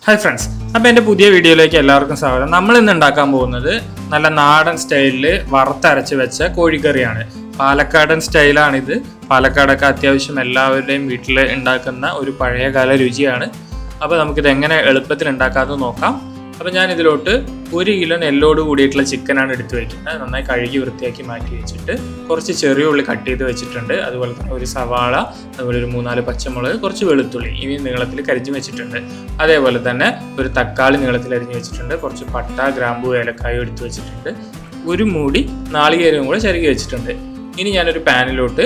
Hi friends, അപ്പോൾ എൻ്റെ പുതിയ വീഡിയോയിലേക്ക് എല്ലാവർക്കും സ്വാഗതം. നമ്മൾ ഇന്ന് ഉണ്ടാക്കാൻ പോകുന്നത് നല്ല നാടൻ സ്റ്റൈലിൽ വറുത്തരച്ച് വെച്ച കോഴിക്കറിയാണ്. പാലക്കാടൻ സ്റ്റൈലാണിത്. പാലക്കാടൊക്കെ അത്യാവശ്യം എല്ലാവരുടെയും വീട്ടിൽ ഉണ്ടാക്കുന്ന ഒരു പഴയകാല രുചിയാണ്. അപ്പോൾ നമുക്കിത് എങ്ങനെ എളുപ്പത്തിൽ ഉണ്ടാക്കാമെന്ന് നോക്കാം. അപ്പോൾ ഞാൻ ഇതിലോട്ട് 1 കിലോ നെല്ലോട് കൂടിയിട്ടുള്ള ചിക്കനാണ് എടുത്ത് വയ്ക്കുന്നത്. നന്നായി കഴുകി വൃത്തിയാക്കി മാറ്റി വെച്ചിട്ട് കുറച്ച് ചെറിയ ഉള്ളി കട്ട് ചെയ്ത് വെച്ചിട്ടുണ്ട്. അതുപോലെ തന്നെ ഒരു സവാള, അതുപോലെ ഒരു 3-4 പച്ചമുളക്, കുറച്ച് വെളുത്തുള്ളി ഇനി നീളത്തിൽ കരിഞ്ഞ് വെച്ചിട്ടുണ്ട്. അതേപോലെ തന്നെ ഒരു തക്കാളി നീളത്തിൽ അരിഞ്ഞ് വെച്ചിട്ടുണ്ട്. കുറച്ച് പട്ട, ഗ്രാമ്പു, ഏലക്കായും എടുത്ത് വെച്ചിട്ടുണ്ട്. ഒരു മൂടി നാളികേരവും കൂടെ ചിരകി വെച്ചിട്ടുണ്ട്. ഇനി ഞാനൊരു പാനിലോട്ട്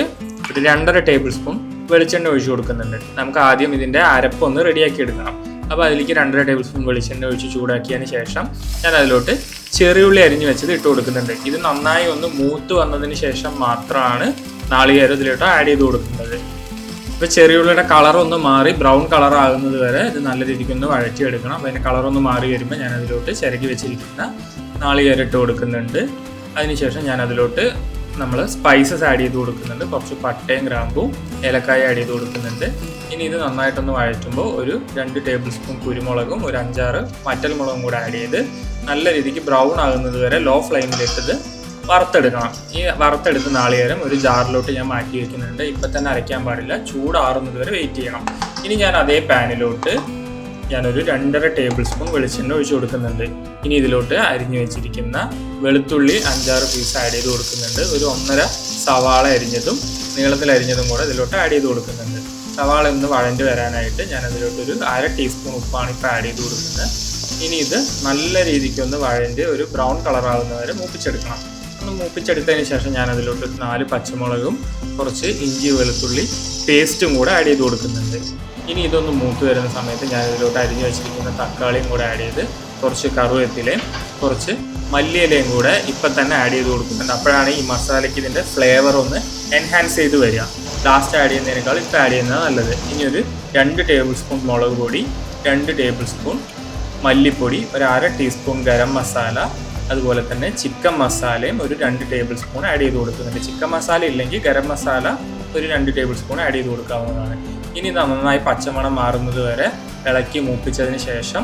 ഒരു 2.5 ടേബിൾ സ്പൂൺ വെളിച്ചെണ്ണ ഒഴിച്ച് കൊടുക്കുന്നുണ്ട്. നമുക്ക് ആദ്യം ഇതിൻ്റെ അരപ്പൊന്ന് റെഡിയാക്കി എടുക്കണം. അപ്പോൾ അതിലേക്ക് 2.5 ടേബിൾ സ്പൂൺ വെളിച്ചെണ്ണ ഒഴിച്ച് ചൂടാക്കിയതിന് ശേഷം ഞാൻ അതിലോട്ട് ചെറിയുള്ളി അരിഞ്ഞ് വെച്ചത് ഇട്ട് കൊടുക്കുന്നുണ്ട്. ഇത് നന്നായി ഒന്ന് മൂത്ത് വന്നതിന് ശേഷം മാത്രമാണ് നാളികേരം ഇതിലോട്ട് ആഡ് ചെയ്ത് കൊടുക്കുന്നത്. ഇപ്പോൾ ചെറിയുള്ളിയുടെ കളറൊന്ന് മാറി ബ്രൗൺ കളർ ആകുന്നത് വരെ ഇത് നല്ല രീതിക്ക് ഒന്ന് വഴറ്റിയെടുക്കണം. അപ്പോൾ അതിൻ്റെ കളറൊന്ന് മാറി വരുമ്പോൾ ഞാൻ അതിലോട്ട് ചിരകി വെച്ചിരിക്കുന്ന നാളികേരം ഇട്ട് കൊടുക്കുന്നുണ്ട്. അതിനുശേഷം ഞാൻ അതിലോട്ട് നമ്മൾ സ്പൈസസ് ആഡ് ചെയ്ത് കൊടുക്കുന്നുണ്ട്. കുറച്ച് പട്ടയും ഗ്രാമ്പും ഏലക്കായ ആഡ് ചെയ്ത് കൊടുക്കുന്നുണ്ട്. ഇനി ഇത് നന്നായിട്ടൊന്ന് വഴറ്റുമ്പോൾ ഒരു 2 ടേബിൾ സ്പൂൺ കുരുമുളകും ഒരു 5-6 വറ്റൽമുളകും കൂടെ ആഡ് ചെയ്ത് നല്ല രീതിക്ക് ബ്രൗൺ ആകുന്നത് വരെ ലോ ഫ്ലെയിമിലിട്ടത് വറുത്തെടുക്കണം. ഈ വറുത്തെടുത്ത നാളികേരം ഒരു ജാറിലോട്ട് ഞാൻ മാറ്റി വയ്ക്കുന്നുണ്ട്. ഇപ്പം തന്നെ അരയ്ക്കാൻ പാടില്ല, ചൂടാറുന്നത് വരെ വെയിറ്റ് ചെയ്യണം. ഇനി ഞാൻ അതേ പാനിലോട്ട് ഞാനൊരു 2.5 ടേബിൾ സ്പൂൺ വെളിച്ചെണ്ണ ഒഴിച്ച് കൊടുക്കുന്നുണ്ട്. ഇനി ഇതിലോട്ട് അരിഞ്ഞു വെച്ചിരിക്കുന്ന വെളുത്തുള്ളി 5-6 പീസ് ആഡ് ചെയ്ത് കൊടുക്കുന്നുണ്ട്. ഒരു 1.5 സവാള അരിഞ്ഞതും നീളത്തിൽ അരിഞ്ഞതും കൂടെ ഇതിലോട്ട് ആഡ് ചെയ്ത് കൊടുക്കുന്നുണ്ട്. സവാള ഒന്ന് വഴഞ്ഞ് വരാനായിട്ട് ഞാൻ അതിലോട്ടൊരു 1/2 ടീസ്പൂൺ ഉപ്പാണ് ഇപ്പോൾ ആഡ് ചെയ്ത് കൊടുക്കുന്നത്. ഇനി ഇത് നല്ല രീതിക്ക് ഒന്ന് വഴഞ്ഞ് ഒരു ബ്രൗൺ കളറാകുന്നവരെ മൂപ്പിച്ചെടുക്കണം. ഒന്ന് മൂപ്പിച്ചെടുത്തതിന് ശേഷം ഞാൻ അതിലോട്ട് 4 പച്ചമുളകും കുറച്ച് ഇഞ്ചി വെളുത്തുള്ളി പേസ്റ്റും കൂടെ ആഡ് ചെയ്ത് കൊടുക്കുന്നുണ്ട്. ഇനി ഇതൊന്ന് മൂത്ത് വരുന്ന സമയത്ത് ഞാൻ ഇതിലോട്ട് അരിഞ്ഞു വെച്ചിരിക്കുന്ന തക്കാളിയും കൂടെ ആഡ് ചെയ്ത് കുറച്ച് കറുവേപ്പിലയും കുറച്ച് മല്ലിയിലയും കൂടെ ഇപ്പം തന്നെ ആഡ് ചെയ്ത് കൊടുക്കുന്നുണ്ട്. അപ്പോഴാണ് ഈ മസാലയ്ക്ക് ഇതിൻ്റെ ഫ്ലേവർ ഒന്ന് എൻഹാൻസ് ചെയ്ത് വരിക. ലാസ്റ്റ് ആഡ് ചെയ്യുന്നതിനേക്കാൾ ഇപ്പം ആഡ് ചെയ്യുന്നത് നല്ലത്. ഇനി ഒരു 2 ടേബിൾ സ്പൂൺ മുളക് പൊടി, 2 ടേബിൾ സ്പൂൺ മല്ലിപ്പൊടി, ഒരു 1/2 ടീസ്പൂൺ ഗരം മസാല, അതുപോലെ തന്നെ ചിക്കൻ മസാലയും ഒരു 2 ടേബിൾ സ്പൂൺ ആഡ് ചെയ്ത് കൊടുക്കുന്നുണ്ട്. ചിക്കൻ മസാല ഇല്ലെങ്കിൽ ഗരം മസാല ഒരു 2 ടേബിൾ സ്പൂൺ ആഡ് ചെയ്ത് കൊടുക്കാവുന്നതാണ്. ഇനി നന്നായി പച്ചമണം മാറുന്നത് വരെ ഇളക്കി മൂപ്പിച്ചതിന് ശേഷം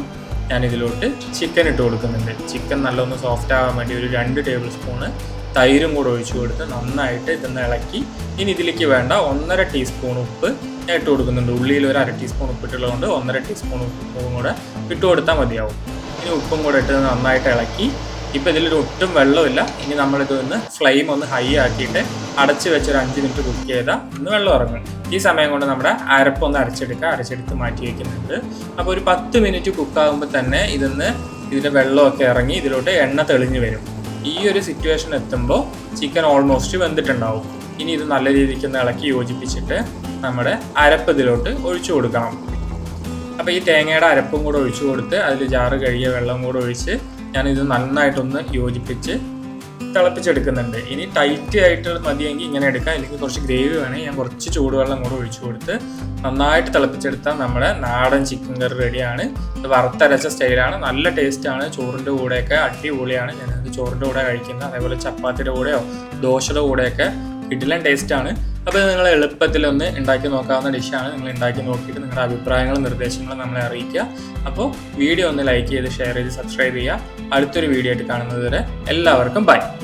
ഞാനിതിലോട്ട് ചിക്കൻ ഇട്ട് കൊടുക്കുന്നുണ്ട്. ചിക്കൻ നല്ലൊന്ന് സോഫ്റ്റ് ആകാൻ വേണ്ടി ഒരു 2 ടേബിൾ സ്പൂണ് തൈരും കൂടെ ഒഴിച്ചു കൊടുത്ത് നന്നായിട്ട് ഇതൊന്ന് ഇളക്കി ഇനി ഇതിലേക്ക് വേണ്ട 1.5 ടീസ്പൂൺ ഉപ്പ് ഞാൻ ഇട്ട് കൊടുക്കുന്നുണ്ട്. ഉള്ളിയിൽ ഒരു 1/2 ടീസ്പൂൺ ഉപ്പിട്ടുള്ളതുകൊണ്ട് 1.5 ടീസ്പൂൺ ഉപ്പും കൂടെ ഇട്ട് കൊടുത്താൽ മതിയാവും. ഇനി ഉപ്പും കൂടെ ഇട്ട് നന്നായിട്ട് ഇളക്കി. ഇപ്പോൾ ഇതിലൊരു ഒട്ടും വെള്ളമില്ല. ഇനി നമ്മളിതൊന്ന് ഫ്ലെയിം ഒന്ന് ഹൈ ആക്കിയിട്ട് അടച്ച് വെച്ചൊരു 5 മിനിറ്റ് കുക്ക് ചെയ്താൽ ഒന്ന് വെള്ളം ഇറങ്ങും. ഈ സമയം കൊണ്ട് നമ്മുടെ അരപ്പൊന്ന് അരച്ചെടുത്ത് മാറ്റി വയ്ക്കുന്നുണ്ട്. അപ്പോൾ ഒരു 10 മിനിറ്റ് കുക്കാകുമ്പോൾ തന്നെ ഇതിൻ്റെ വെള്ളമൊക്കെ ഇറങ്ങി ഇതിലോട്ട് എണ്ണ തെളിഞ്ഞ് വരും. ഈ ഒരു സിറ്റുവേഷൻ എത്തുമ്പോൾ ചിക്കൻ ഓൾമോസ്റ്റ് വെന്തിട്ടുണ്ടാവും. ഇനി ഇത് നല്ല രീതിക്ക് ഒന്ന് ഇളക്കി യോജിപ്പിച്ചിട്ട് നമ്മുടെ അരപ്പ് ഇതിലോട്ട് ഒഴിച്ചു കൊടുക്കണം. അപ്പോൾ ഈ തേങ്ങയുടെ അരപ്പും കൂടെ ഒഴിച്ചു കൊടുത്ത് അതിൽ ജാറ് കഴുകിയ വെള്ളം കൂടെ ഒഴിച്ച് ഞാനിത് നന്നായിട്ടൊന്ന് യോജിപ്പിച്ച് തിളപ്പിച്ചെടുക്കുന്നുണ്ട്. ഇനി ടൈറ്റ് ആയിട്ട് മതിയെങ്കിൽ ഇങ്ങനെ എടുക്കാം, അല്ലെങ്കിൽ കുറച്ച് ഗ്രേവി വേണമെങ്കിൽ ഞാൻ കുറച്ച് ചൂടുവെള്ളം കൂടെ ഒഴിച്ചു കൊടുത്ത് നന്നായിട്ട് തിളപ്പിച്ചെടുത്താൽ നമ്മുടെ നാടൻ ചിക്കൻ കറി റെഡിയാണ്. ഇത് വറുത്തരച്ച സ്റ്റൈലാണ്, നല്ല ടേസ്റ്റാണ്. ചോറിൻ്റെ കൂടെയൊക്കെ അടിപൊളിയാണ്. ഞാനത് ചോറിൻ്റെ കൂടെ കഴിക്കുന്നത്, അതേപോലെ ചപ്പാത്തിയുടെ കൂടെയോ ദോശയുടെ കൂടെയൊക്കെ കിടിലൻ ടേസ്റ്റാണ്. അപ്പോൾ നിങ്ങൾ എളുപ്പത്തിലൊന്ന് ഉണ്ടാക്കി നോക്കാവുന്ന ഡിഷാണ്. നിങ്ങൾ ഉണ്ടാക്കി നോക്കിയിട്ട് നിങ്ങളുടെ അഭിപ്രായങ്ങളും നിർദ്ദേശങ്ങളും നമ്മളെ അറിയിക്കുക. അപ്പോൾ വീഡിയോ ഒന്ന് ലൈക്ക് ചെയ്ത് ഷെയർ ചെയ്ത് സബ്സ്ക്രൈബ് ചെയ്യുക. അടുത്തൊരു വീഡിയോ ആയിട്ട് കാണുന്നത് വരെ എല്ലാവർക്കും ബൈ.